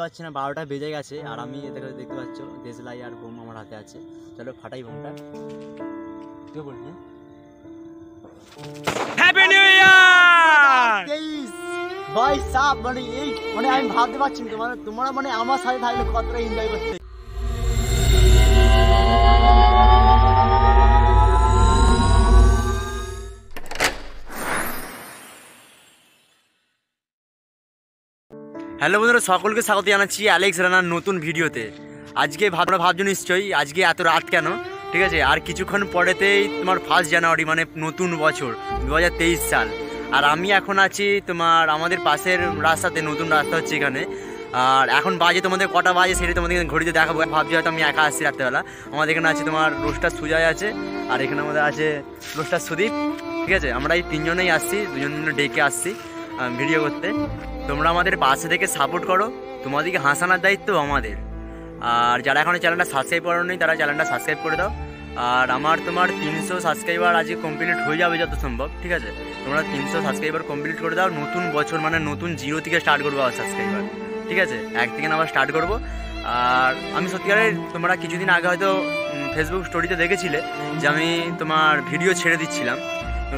পাচ্ছি না, 12টা বেজে গেছে আর আমি দেখতে পাচ্ছ দেশলাই আর বোম আমার হাতে আছে। চলো ফাটাই বোমটা। কি বলছি হ্যাপি নিউ ইয়ার 23 ভাই সাহেব, মানে আমি ভাবতে পারছি না তোমরা মানে আমার সাথে থাকলে কতটা এনজয় করতে। হ্যালো বন্ধুরা, সকলকে স্বাগত জানাচ্ছি অ্যালেক্স রানার নতুন ভিডিওতে। আজকে ভাবছো নিশ্চয়ই আজকে এত রাত কেন, ঠিক আছে। আর কিছুক্ষণ পরেতেই তোমার 1 জানুয়ারি, মানে নতুন বছর 2023 সাল। আর আমি এখন আছি তোমার আমাদের পাশের রাস্তাতে, নতুন রাস্তা হচ্ছে এখানে। আর এখন বাজে তোমাদের কটা বাজে সেটা তোমাদের ঘড়িতে দেখাবো। ভাবছি হয়তো আমি একা আসছি রাত্রেবেলা। আমাদের এখানে আছে তোমার রোস্টার সুজয় আছে, আর এখানে আমাদের আছে রোস্টার সুদীপ, ঠিক আছে। আমরা এই তিনজনেই আসছি, দুজন মিলে ডেকে আসছি ভিডিও করতে। তোমরা আমাদের পাশে থেকে সাপোর্ট করো, তোমাদেরকে হাসানোর দায়িত্ব আমাদের। আর যারা এখনো চ্যানেলটা সাবস্ক্রাইব করেনি তারা চ্যানেলটা সাবস্ক্রাইব করে দাও। আর আমার তোমার 300 সাবস্ক্রাইবার আজকে কমপ্লিট হয়ে যাবে যত সম্ভব, ঠিক আছে। তোমরা 300 সাবস্ক্রাইবার কমপ্লিট করে দাও। নতুন বছর মানে নতুন জিরো থেকে স্টার্ট করবো আবার সাবস্ক্রাইবার, ঠিক আছে। 1 থেকে আবার স্টার্ট করবো। আর আমি সত্যিকারে তোমরা কিছুদিন আগে হয়তো ফেসবুক স্টোরিতে দেখেছিলে যে আমি তোমার ভিডিও ছেড়ে দিচ্ছিলাম,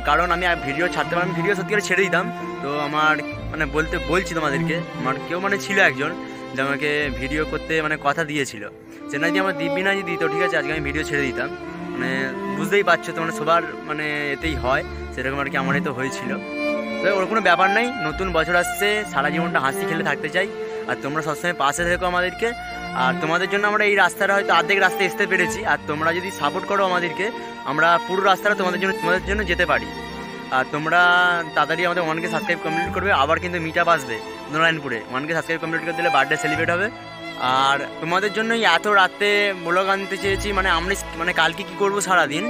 কারণ আমি ভিডিও ছাড়তে পারি, আমি ভিডিও সত্যিকারে ছেড়ে দিতাম। তো আমার মানে বলছি তোমাদেরকে, আমার কেউ মানে ছিল একজন যে আমাকে ভিডিও করতে মানে কথা দিয়েছিল, সে না যদি আমার দিব্যি না যদি দিত, ঠিক আছে, আজকে আমি ভিডিও ছেড়ে দিতাম। মানে বুঝতেই পারছো তোমরা, সবার মানে এতেই হয়, সেরকম আর কি আমারই তো হয়েছিল। তো ওর কোনো ব্যাপার নাই, নতুন বছর আসছে, সারা জীবনটা হাসি খেলে থাকতে চাই। আর তোমরা সবসময় পাশে থেকো আমাদেরকে। আর তোমাদের জন্য আমরা এই রাস্তাটা হয়তো অর্ধেক রাস্তায় আসতে পেরেছি, আর তোমরা যদি সাপোর্ট করো আমাদেরকে, আমরা পুরো রাস্তাটা তোমাদের জন্য যেতে পারি। আর তোমরা তাড়াতাড়ি আমাদের 1K সাবস্ক্রাইব কমপ্লিট করবে। আবার কিন্তু মিটআপ আসবে নারায়ণপুরে, 1K সাবস্ক্রাইব কমপ্লিট করে দিলে বার্থডে সেলিব্রেট হবে। আর তোমাদের জন্যই এত রাতে ব্লগ আনতে চেয়েছি। মানে কালকে কী করবো সারাদিন,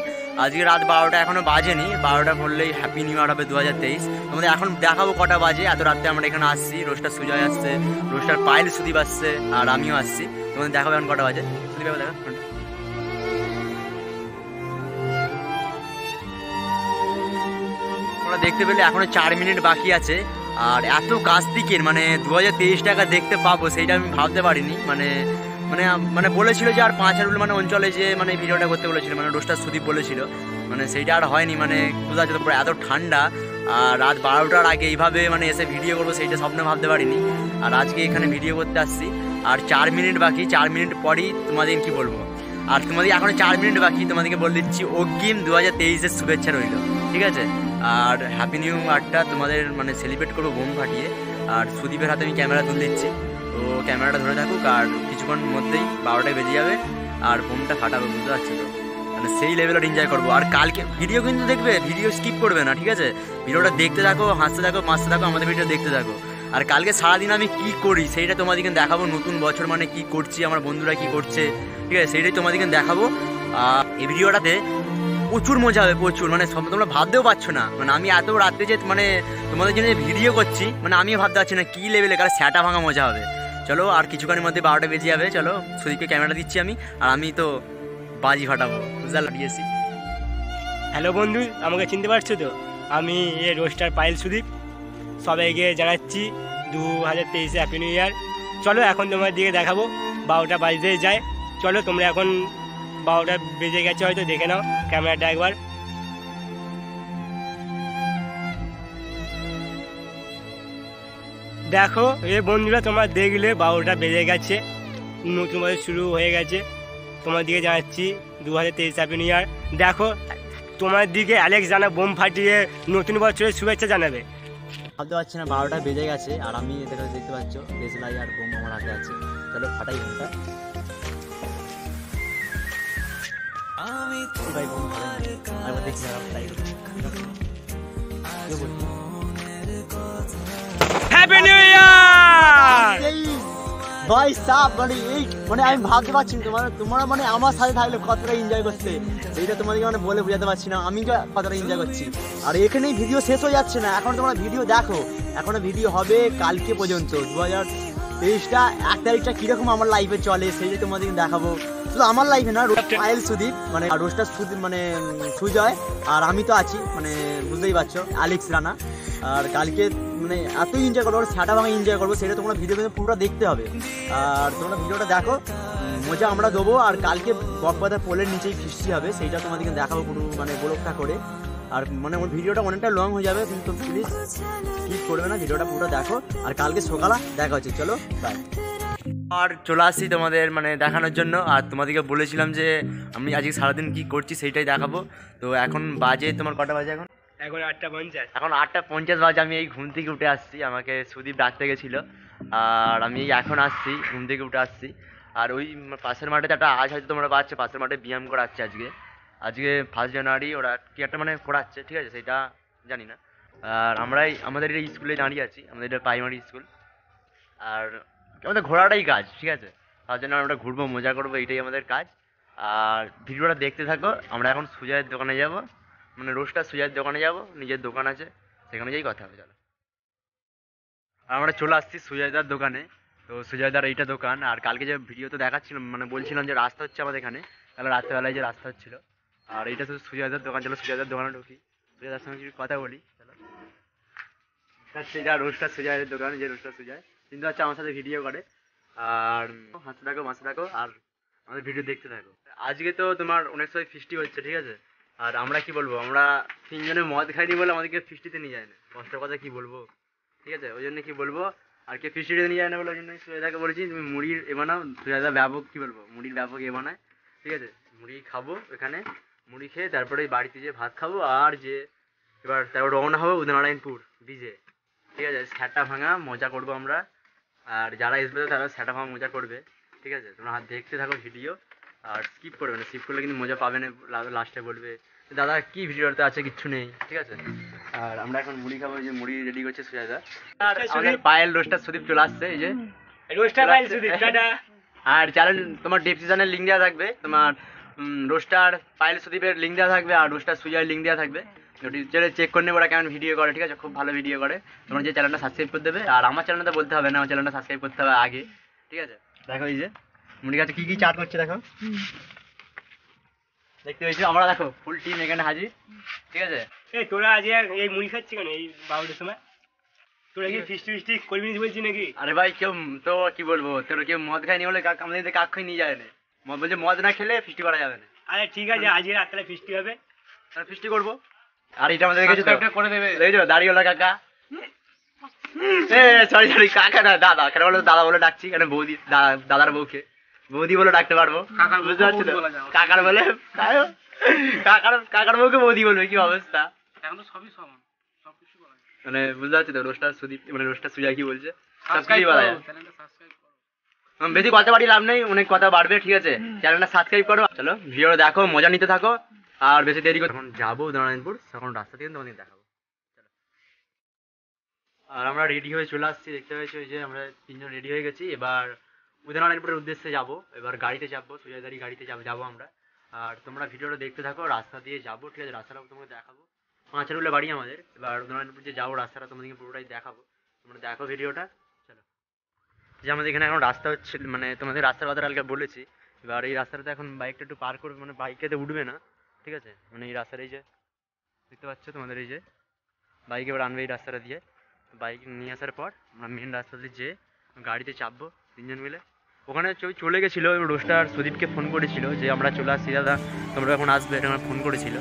আজকে রাত 12টা এখনও বাজেনি, 12টা বললেই হ্যাপি নিউ ইয়ার হবে 2023। তোমাদের এখন দেখাবো কটা বাজে। এত রাতে আমরা এখানে আসছি, রোস্টার সুজয় আসছে, রোস্টার পায়েল সুদীপ আসছে, আর আমিও আসছি। তোমাদের দেখাবো এখন কটা বাজে। সুদীপ দেখা দেখতে পেলে এখনো 4 মিনিট বাকি আছে। আর এত কাছ থেকে মানে 2023 টাকা দেখতে পাবো সেইটা আমি ভাবতে পারিনি। মানে মানে মানে বলেছিল যে আর 5 মানে অঞ্চলে যে মানে ভিডিওটা করতে বলেছিল, মানে রোস্টার সুদীপ বলেছিল, মানে সেইটা আর হয়নি। মানে বোঝা যাচ্ছে পুরো এত ঠান্ডা, আর রাত 12টার আগে এইভাবে মানে এসে ভিডিও করবো সেইটা স্বপ্নে ভাবতে পারিনি। আর আজকে এখানে ভিডিও করতে আসছি। আর 4 মিনিট বাকি, 4 মিনিট পরই তোমাদের কি বলবো। আর তোমাদের এখনো 4 মিনিট বাকি, তোমাদেরকে বলে দিচ্ছি অগ্রিম 2023-এর শুভেচ্ছা রইল, ঠিক আছে। আর হ্যাপি নিউ ইয়ারটা তোমাদের মানে সেলিব্রেট করবো বোম ফাটিয়ে। আর সুদীপের হাতে আমি ক্যামেরা তুলে দিচ্ছি, তো ক্যামেরাটা ধরে থাকুক। আর কিছুক্ষণ মধ্যেই 12টায় বেজে যাবে আর বোমটা ফাটাবে, বুঝতে পারছো তো। মানে সেই লেভেলের এনজয় করবো। আর কালকে ভিডিও কিন্তু দেখবে, ভিডিও স্কিপ করবে না, ঠিক আছে। ভিডিওটা দেখতে থাকো, হাসতে থাকো, মাসতে থাকো, আমাদের ভিডিও দেখতে থাকো। আর কালকে সারাদিন আমি কি করি সেইটা তোমাদেরকে দেখাবো। নতুন বছর মানে কি করছি, আমার বন্ধুরা কি করছে, ঠিক আছে, সেইটাই তোমাদেরকে দেখাবো। এই ভিডিওটাতে প্রচুর মজা হবে, প্রচুর, মানে সব তোমরা ভাবতেও পারছো না। মানে আমি এত রাত্রে যে মানে তোমাদের জন্য ভিডিও করছি, মানে আমিও ভাবতে পারছি না কী লেভেলে, কারণ স্যাটা ভাঙা মজা হবে। চলো, আর কিছুক্ষণের মধ্যে 12টা বেজে যাবে। চলো, সুদীপকে ক্যামেরা দিচ্ছি আমি, আর আমি তো বাজি ফাটাবো, বুঝতে লাগিয়েছি। হ্যালো বন্ধু, আমাকে চিনতে পারছো তো? আমি রোস্টার পায়েল সুদীপ। সবাইকে জানাচ্ছি 2023 হ্যাপি নিউ ইয়ার। চলো এখন তোমার দিকে দেখাবো, 12টা বাজতে যায়। চলো, তোমরা এখন 12টা বেজে গেছে হয়তো, দেখে নাও ক্যামেরাটা একবার। দেখো এ বন্ধুরা, তোমরা দেখলে 12টা বেজে গেছে, নতুন বছর শুরু হয়ে গেছে। তোমার দিকে জানাচ্ছি 2023 হ্যাপি নিউ ইয়ার। দেখো তোমার দিকে অ্যালেক্স জানা বোম ফাটিয়ে নতুন বছরের শুভেচ্ছা জানাবে। ভাবতে পারছি না, 12টা বেজে গেছে আর আমি দেখতে পাচ্ছ দেশলাই আর বোম আমার হাতে আছে। চলো ফাটাই বোমটা। হ্যাপি নিউ ইয়ার ভাই সাহেব, মানে আমি ভাবতে পারছি না তোমরা মানে আমার সাথে থাকলে কতটা এনজয় করতে, সেইটা তোমাদেরকে মানে বলে বোঝাতে পারছি না আমি কতটা এনজয় করছি। আর এখানেই ভিডিও শেষ হয়ে যাচ্ছে না, এখন তোমরা ভিডিও দেখো, এখনো ভিডিও হবে কালকে পর্যন্ত, 2023 পেজটা 1 তারিখটা কিরকম আমার লাইফে চলে সেইটা তোমাদের দেখাবো। শুধু আমার লাইফে না, পায়েল সুদীপ মানে রোস্টার সুদীপ মানে সুজয় আর আমি তো আছি, মানে বুঝতেই পারছো, অ্যালেক্স রানা। আর কালকে মানে এতই এনজয় করবো, সেটা ভাঙা এনজয় করবো, সেটা তোমরা ভিডিও কিন্তু পুরোটা দেখতে হবে। আর তোমরা ভিডিওটা দেখো, মজা আমরা দেবো। আর কালকে বকবাজার পোলের নিচেই ফিস্টি হবে, সেইটা তোমাদেরকে দেখাবো পুরো মানে গোলকটা করে। আর মানে ওর ভিডিওটা অনেকটা লং হয়ে যাবে, কিন্তু প্লিজ স্কিপ করবে না, ভিডিওটা পুরো দেখো। আর কালকে সকালে দেখা হচ্ছে, চলো বাই। আর চলে আসছি তোমাদের মানে দেখানোর জন্য। আর তোমাদেরকে বলেছিলাম যে আমি আজকে সারাদিন কি করছি সেইটাই দেখাবো। তো এখন বাজে তোমার কটা বাজে? এখন 8:50। এখন 8:50 বাজে। আমি এই ঘুম থেকে উঠে আসছি, আমাকে সুদীপ ডাকতে গেছিলো আর আমি এখন আসছি, ঘুম থেকে উঠে আসছি। আর ওই পাশের মাঠে একটা আজ হয়তো তোমরা পাচ্ছে, পাশের মাঠে ব্যায়াম করাচ্ছে আজকে 1 জানুয়ারি ওরা কি একটা মানে করাচ্ছে, ঠিক আছে, সেটা জানি না। আর আমরাই আমাদের এই স্কুলে দাঁড়িয়ে আছি, আমাদের এটা প্রাইমারি স্কুল। আর আমাদের ঘোরাটাই কাজ, ঠিক আছে, তার জন্য আমরা ঘুরবো, মজা করবো, এইটাই আমাদের কাজ। আর ভিডিওটা দেখতে থাকো। আমরা এখন সুজয়ের দোকানে যাব, মানে রোস্টার সুজয়ের দোকানে যাব, নিজের দোকান আছে, সেখানে যাই কথা হবে, চলো। আর আমরা চলে আসছি সুজয়দার দোকানে। তো সুজয়দার এইটা দোকান। আর কালকে যে ভিডিও তো দেখাচ্ছিলাম, মানে বলছিলাম যে রাস্তা হচ্ছে আমাদের এখানে, তাহলে রাত্রেবেলায় যে রাস্তা হচ্ছিলো। আর এইটা শুধু সুজয়দার দোকান, চলো সুজয়দার দোকানে ঢুকি, সুজয়দার সঙ্গে কিছু কথা বলি, চলো। সেটা রোস্টার সুজয়ের দোকান, যে রোস্টার সুজয় কিন্তু হচ্ছে আমার সাথে ভিডিও করে। আর হাসতে থাকো, মাসতে থাকো, আর আমাদের ভিডিও দেখতে থাকো। আজকে তো তোমার অনেক সময় ফিস্টি হচ্ছে, ঠিক আছে। আর আমরা কি বলবো, আমরা 3 জনে মদ খাইনি বলে আমাদেরকে ফিস্টিতে নিয়ে যায় না, কষ্টের কথা কি বলবো, ঠিক আছে। ওই জন্য কি বলবো, আর কে ফিস্টিতে নিয়ে যায় না বলে ওই জন্য সুজয়দাকে বলেছি তুমি মুড়ির এ বানাও। সুজয়দা ব্যাপক কি বলবো, মুড়ির ব্যাপক এ বানায়, ঠিক আছে। মুড়ি খাবো এখানে, মুড়ি খেয়ে তারপরে বাড়িতে যেয়ে ভাত খাবো। আর যে এবার তারপর রওনা হবো উদয়নারায়ণপুর বিজে, ঠিক আছে। স্যাটা ভাঙা মজা করবো আমরা। আর যারা আসবে তারা স্যাটা ভাঙা মজা করবে, ঠিক আছে। তোমরা দেখতে থাকো ভিডিও, আর স্কিপ করবে না, স্কিপ করলে কিন্তু মজা পাবে না। লাস্টে বলবে দাদা কি ভিডিওতে আছে, কিচ্ছু নেই, ঠিক আছে। আর আমরা এখন মুড়ি খাবো, যে মুড়ি রেডি করছে সুজয়দা। আর আমাদের পায়েল রোস্টার সুদীপ চলে আসছে, এই যে রোস্টার পায়েল সুদীপ, টাটা। আর চ্যানেল তোমার ডেসক্রিপশনে লিঙ্ক দেওয়া থাকবে, তোমার রোস্টার পায়েল সুদীপের লিঙ্ক দেওয়া থাকবে, আর রোস্টার সুজয়ের লিঙ্ক দেওয়া থাকবে। চলে চেক করে নেবো ওরা কেমন ভিডিও করে, ঠিক আছে। খুব ভালো ভিডিও করে, তোমরা যে চ্যানেলটা সাবস্ক্রাইব করে দেবে। আর আমার চ্যানেলটা বলতে হবে না, আমার চ্যানেলটা সাবস্ক্রাইব করতে হবে আগে, ঠিক আছে। দেখো এই যে মুড়ি গাছে কি চাট করছে, দেখো, দেখতে পেয়েছো। আমরা দেখো ফুল টিম এখানে হাজির, ঠিক আছে। এই তোরা আজ এই মুড়ি খাচ্ছি কেন এই 12টার সময়? তোরা কি ফিস্টি করবি না বলছি নাকি? আরে ভাই কেউ তো কি বলবো, তোর কেউ মদ খায়নি বলে আমাদের কাক খাই নিয়ে যায় না, মদ বলছে মদ না খেলে ফিস্টি করা যাবে না। আরে ঠিক আছে, আজকে রাত্রে ফিস্টি হবে, ফিস্টি করবো। আর এটা আমাদের দেখেছো তো, করে দেবে, দেখেছো দাড়িওয়ালা কাকা। সরি কাকা না, দাদা কেন বলো, দাদা বলে ডাকছি, কেন বৌদি দাদার বউকে বৌদি বলে ডাকতে পারবো, বুঝতে পারছো তো। কাকার বলে কাকার বউকে বৌদি বলবে, কি অবস্থা। এখন তো সবই সমান, সবকিছু বলা যায়, মানে বুঝতে পারছো তো। রোস্টার সুদীপ মানে রোস্টার সুজয় কি বলছে, সবকিছু বলা যায়। বেশি কথা বাড়ি লাভ নেই, অনেক কথা বাড়বে, ঠিক আছে। চ্যানেলটা সাবস্ক্রাইব করো, চলো ভিডিওটা দেখো, মজা নিতে থাকো। আর বেশি দেরি করে এখন যাবো উদয়নারায়ণপুর, তখন রাস্তা থেকে তোমাদের দেখাবো, চলো। আর আমরা রেডি হয়ে চলে আসছি, দেখতে পেয়েছি ওই যে আমরা 3 জন রেডি হয়ে গেছি। এবার উদয়নারায়ণপুরের উদ্দেশ্যে যাবো, এবার গাড়িতে যাবো, সুজয়দারি গাড়িতে যাবো আমরা। আর তোমরা ভিডিওটা দেখতে থাকো, রাস্তা দিয়ে যাবো, ঠিক আছে। রাস্তাটা তোমাকে দেখাবো, 5 রুলে বাড়ি আমাদের। এবার উদয়নারায়ণপুর যে যাবো রাস্তাটা তোমাদেরকে পুরোটাই দেখাবো, তোমরা দেখো ভিডিওটা, চলো। যে আমাদের এখানে এখন রাস্তা হচ্ছে, মানে তোমাদের রাস্তার কথা কালকে বলেছি। এবার এই রাস্তাটাতে এখন বাইকটা একটু পার করবে, মানে বাইকেতে উঠবে না, ঠিক আছে। মানে এই রাস্তার এই যে দেখতে পাচ্ছ তোমাদের, এই যে বাইক এবার আনবে এই রাস্তাটা দিয়ে। বাইক নিয়ে আসার পর আমরা মেন রাস্তা দিয়ে যেয়ে গাড়িতে চাপবো 3 জন মিলে। ওখানে চলে গেছিলো রোস্টার সুদীপকে ফোন করেছিল যে আমরা চলে আসছি দাদা, তোমরা এখন আসবে, এটা আমার ফোন করেছিল।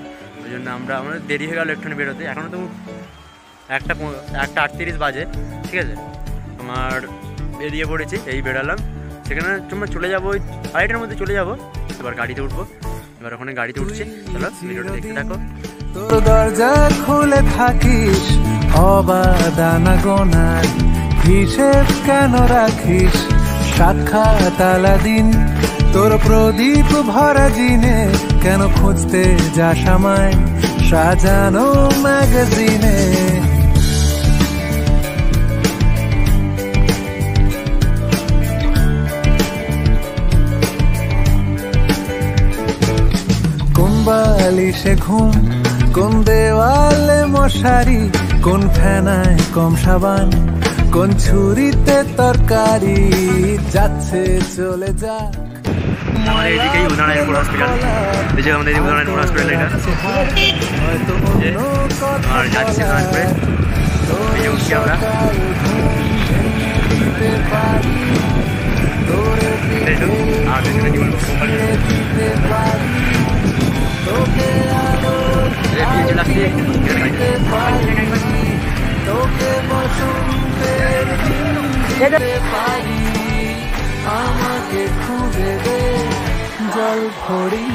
ওই জন্য আমাদের দেরি হয়ে গেলো একটুখানি বেরোতে। এখনও তো 1:38 বাজে, ঠিক আছে। তোমার বেরিয়ে পড়েছি, এই বেরালাম। সেখানে তোমরা চলে যাবো ওই 2:30টার মধ্যে চলে যাবো। এবার গাড়িতে উঠবো, এবার ওখানে গাড়িতে উঠছি, চলো ভিডিওটা দেখতে থাকো। তোর দরজা খুলে থাকিস অবাদানা গোনার, হিসেব কেন রাখিস সাক্ষাৎ আলাদিন, তোর প্রদীপ ভরা জিনে কেন খুঁজতে যাস আমায় সাজানো ম্যাগাজিনে। কোন বালিশে ঘুম, কোন দেওয়ালে মশারি, কোন ফেনায় কম সাবান, কোন ছুরিতে তরকারি যাচ্ছে চলে যা আমাদের এদিকেই উদয়নারায়ণপুর হসপিটাল, এই যে আমাদের উদয়নারায়ণপুর হসপিটাল এটা, আর যাচ্ছি উদয়নারায়ণপুরে, এই যে উঠছি আমরা। আর পেছনে কি বলবো, চলে আসছি আমাকে খুঁজে দে জল ভরি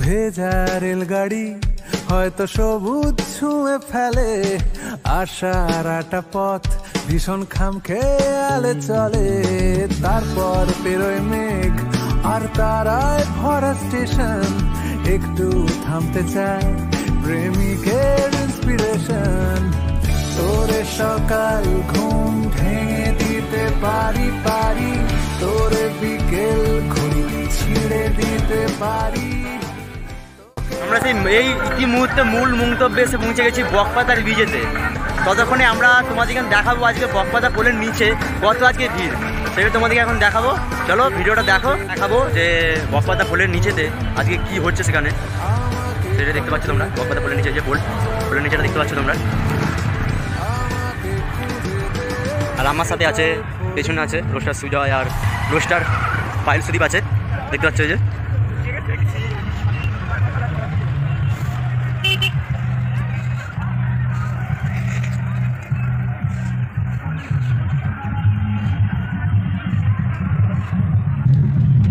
ভেজা রেলগাড়ি হয়তো সবুজ ছুঁয়ে ফেলে আশার একটা পথ ভীষণ খামখেয়ালে চলে তারপর পেরোয় মেঘ আর তারায় ভরা স্টেশন একটু থামতে চায় প্রেমিকের ইন্সপিরেশন তোরে সকাল ঘুম ভেঙে দিতে পারি তোরে বিকেল ঘুরি ছিঁড়ে দিতে পারি। আমরা এই ইতিমুহূর্তে মূল মন্তব্যে এসে পৌঁছে গেছি বকপাতার ব্রিজেতে। ততক্ষণে আমরা তোমাদেরকে দেখাবো আজকে বকপাতা পোলের নিচে কত আজকে ভিড়, সেটা তোমাদেরকে এখন দেখাবো। চলো ভিডিওটা দেখাবো যে বকপাতা পোলের নিচেতে আজকে কি হচ্ছে সেখানে, সেটা দেখতে পাচ্ছ তোমরা। বকপাতা পোলের নিচে যে পোলের নিচেটা দেখতে পাচ্ছ তোমরা। আর আমার সাথে আছে, পেছনে আছে রোস্টার সুজয় আর রোস্টার পাইল সুদীপ আছে, দেখতে পাচ্ছ যে।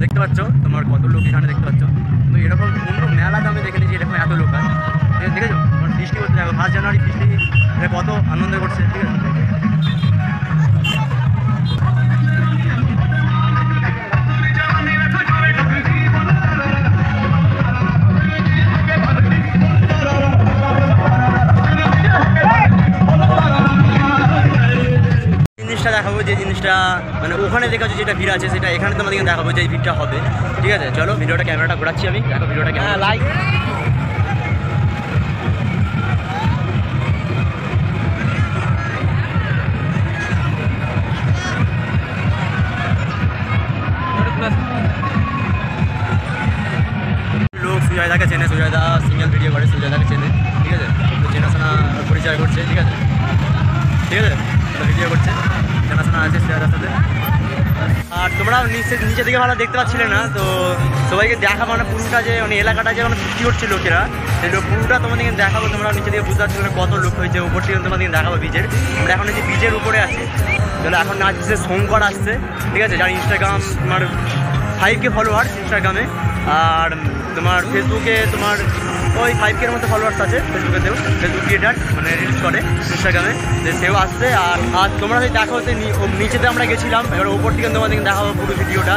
দেখতে পাচ্ছ তোমার কত লোক এখানে দেখতে পাচ্ছ, তো এরকম অন্য মেলাতে আমি দেখে নিয়েছি এরকম এত লোক হয়। দেখেছো তোমার বৃষ্টি হচ্ছে, দেখো 5 জানুয়ারি বৃষ্টি কত আনন্দ করছে, ঠিক আছে। জিনিসটা দেখাবো, যে জিনিসটা মানে ওখানে দেখাচ্ছি যেটা ভিড় আছে সেটা এখানে তোমাদেরকে দেখাবো যে এই ভিড়টা হবে, ঠিক আছে। চলো ভিডিওটা ক্যামেরাটা ঘোরাচ্ছি আমি, দেখো ভিডিওটা কেমন লাইক। লোক সুজয়দাকে চেনে, সুজয়দা সিঙ্গেল ভিডিও করে, সুজয়দাকে চেনে, ঠিক আছে। তো চেনাশোনা পরিচয় করছে, ঠিক আছে, ঠিক আছে। ভিডিও করছে, জানাশোনা আছে সুজয়দার সাথে। আর তোমরা নিচে দিকে ভালো দেখতে পাচ্ছিলে না, তো সবাইকে দেখা মানে পুরোটা যে মানে এলাকাটা যে মানে বৃষ্টি হচ্ছে লোকেরা, সেই পুরোটা তোমাদেরকে দেখাবো। তোমরা নিচে দিকে বুঝতে পারছো না কত লোক হয়েছে, উপর থেকে তোমাদেরকে দেখাবো বীজের। আমরা এখন যে বীজের উপরে আছি, তাহলে এখন আসছে শঙ্কর আসছে, ঠিক আছে, যার ইনস্টাগ্রাম তোমার 5K ফলোয়ার ইনস্টাগ্রামে, আর তোমার ফেসবুকে তোমার ওই 5K মতো ফলোয়ার্স আছে ফেসবুকেতেও, ফেসবুক ক্রিয়েটার মানে রিলস করে ইনস্টাগ্রামে, যে সেও আসছে। আর তোমরা যদি দেখো যে নিচেতে আমরা গেছিলাম, এবার ওপর থেকে তোমাদেরকে দেখাবো পুরো ভিডিওটা।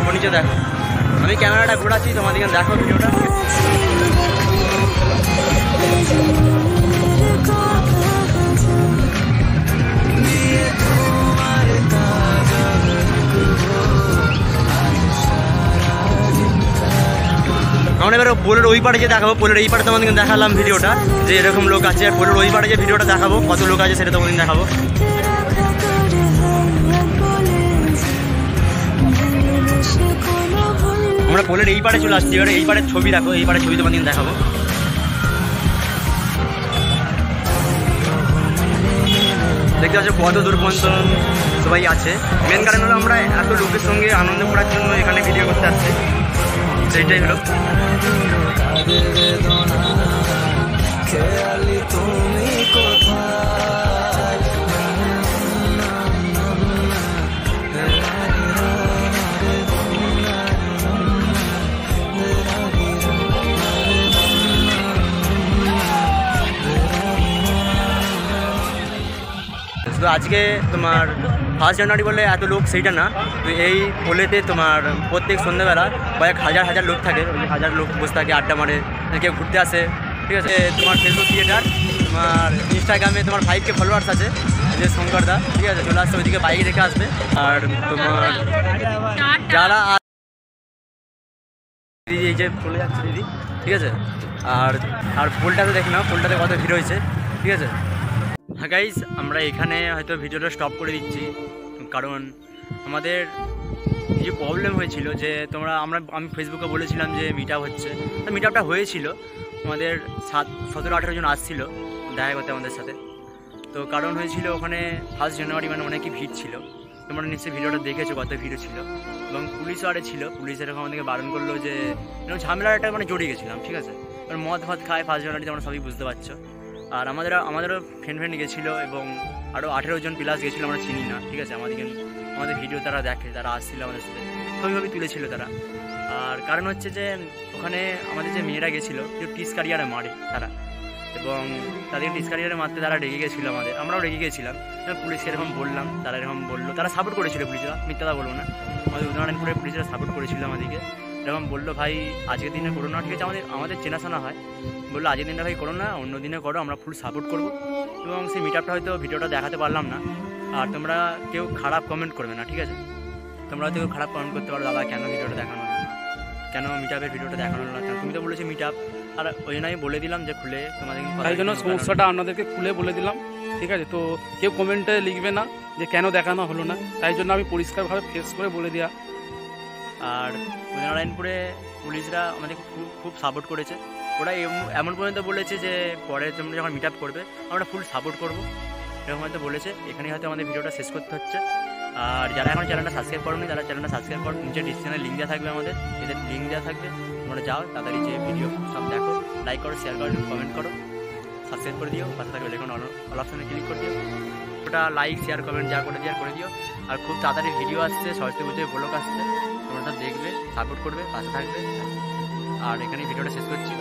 ওপর নিচে দেখো, আমি ক্যামেরাটা ঘোরাচ্ছি, তোমাদেরকে দেখো ভিডিওটা। আমরা এবার পোলের ওই পাড়ে যে দেখাবো, পোলের এই পাড়ে তোমাদেরকে দেখালাম ভিডিওটা যে এরকম লোক আছে, আর পোলের ওই পাড়ে যে ভিডিওটা দেখাবো কত লোক আছে সেটা তোমাদের দেখাবো। আমরা পোলের এই পাড়ে চলে আসছি, এবার এই পাড়ের ছবি দেখো, এই পাড়ের ছবি তোমাদের দেখাবো। দেখতে পাচ্ছ কত দূর পর্যন্ত সবাই আছে। মেন কারণ হলো আমরা এত লোকের সঙ্গে আনন্দ করার জন্য এখানে ভিডিও করতে আসছি, সেইটাই হলো। তো আজকে তোমার 1 জানুয়ারি বলে এত লোক সেইটা না, তো এই পোলেতে তোমার প্রত্যেক সন্ধ্যাবেলা কয়েক হাজার লোক থাকে, ওই হাজার লোক বসে থাকে, আড্ডা মারে, কেউ ঘুরতে আসে, ঠিক আছে। তোমার ফেসবুক ক্রিয়েটার, তোমার ইনস্টাগ্রামে তোমার 5K ফলোয়ার্স আছে যে শঙ্করদা, ঠিক আছে, চলে আসছে ওইদিকে বাইকে রেখে আসবে। আর তোমার যারা দিদি এই যে চলে যাচ্ছে দিদি, ঠিক আছে। আর আর পোলটাতে দেখি না, পোলটাতে কত ভিড় হয়েছে, ঠিক আছে। হ্যাঁ গাইজ, আমরা এখানে হয়তো ভিডিওটা স্টপ করে দিচ্ছি, কারণ আমাদের কিছু প্রবলেম হয়েছিল যে আমি ফেসবুকে বলেছিলাম যে মিট আপ হচ্ছে, তো মিট আপটা হয়েছিল, আমাদের 17-18 জন আসছিল দেখা করতে আমাদের সাথে। তো কারণ হয়েছিল ওখানে 1 জানুয়ারি মানে অনেকই ভিড় ছিল, তোমরা নিশ্চয়ই ভিডিওটা দেখেছো কত ভিড় ছিল, এবং পুলিশও আরে ছিল। পুলিশ এরকম আমাদেরকে বারণ করলো যে এরকম ঝামেলার একটা মানে জড়িয়ে গেছিলাম, ঠিক আছে। কারণ মদ খায় 1 জানুয়ারি, তোমরা সবই বুঝতে পারছো। আর আমাদেরও ফ্রেন্ড গেছিলো, এবং আরও 18 জন প্লাস গেছিলো, আমরা চিনি না, ঠিক আছে। আমাদের ভিডিও তারা দেখে, তারা আসছিল আমাদের সাথে, ছবি তুলেছিল তারা। আর কারণ হচ্ছে যে ওখানে আমাদের যে মেয়েরা গেছিলো কেউ টিস কারিয়ারে মারে তারা, এবং তাদের টিস কারিয়ারে মারতে তারা রেগে গেছিলো, আমরাও রেগে গেছিলাম। পুলিশকে এরকম বললাম, তারা এরকম বললো, তারা সাপোর্ট করেছিল, পুলিশরা মিথ্যাটা বলবো না, আমাদের উদাহরণপুরে পুলিশরা সাপোর্ট করেছিল আমাদেরকে। এরকম বললো ভাই আজকের দিনে করো না, ঠিক আছে, আমাদের চেনাশোনা হয়, বললো আজকের দিনটা ভাই করো না, অন্য দিনে করো, আমরা ফুল সাপোর্ট করবো। এবং সেই মিট আপটা হয়তো ভিডিওটা দেখাতে পারলাম না। আর তোমরা কেউ খারাপ কমেন্ট করবে না, ঠিক আছে। তোমরা হয়তো কেউ খারাপ কমেন্ট করতে পারো, দাদা কেন ভিডিওটা দেখানো হলো না, কেন মিট আপের ভিডিওটা দেখানো হলো না, তুমি তো বলেছো মিট আপ। আর ওই জন্য আমি বলে দিলাম যে খুলে তোমাদের, তাই জন্য সমস্যাটা আপনাদেরকে খুলে বলে দিলাম, ঠিক আছে। তো কেউ কমেন্টে লিখবে না যে কেন দেখানো হলো না, তাই জন্য আমি পরিষ্কারভাবে ফেস করে বলে দেওয়া। আর নারায়ণপুরে পুলিশরা আমাদের খুব সাপোর্ট করেছে, ওরা এমন পর্যন্ত বলেছে যে পরে তোমরা যখন মিট আপ করবে আমরা ফুল সাপোর্ট করবো, এরকম হয়তো বলেছে। এখানেই হয়তো আমাদের ভিডিওটা শেষ করতে হচ্ছে। আর যারা এখন চ্যানেলটা সাবস্ক্রাইব করোনি, তারা চ্যানেলটা সাবস্ক্রাইব করো, নিচে ডিসক্রিপশনে লিঙ্ক দেওয়া থাকবে, আমাদের এদের লিঙ্ক দেওয়া থাকবে, তোমরা যাও তাড়াতাড়ি যে ভিডিও সব দেখো, লাইক করো, শেয়ার করো, কমেন্ট করো, সাবস্ক্রাইব করে দিও, পাশে থাকবে এখন অল অপশনে ক্লিক করে দিও, ওটা লাইক শেয়ার কমেন্ট যা করে দিও। আর খুব তাড়াতাড়ি ভিডিও আসছে, সরস্বতী পুজোয় ব্লগ আসছে, তোমরা সব দেখবে, সাপোর্ট করবে, পাশে থাকবে। আর এখানে ভিডিওটা শেষ করছি।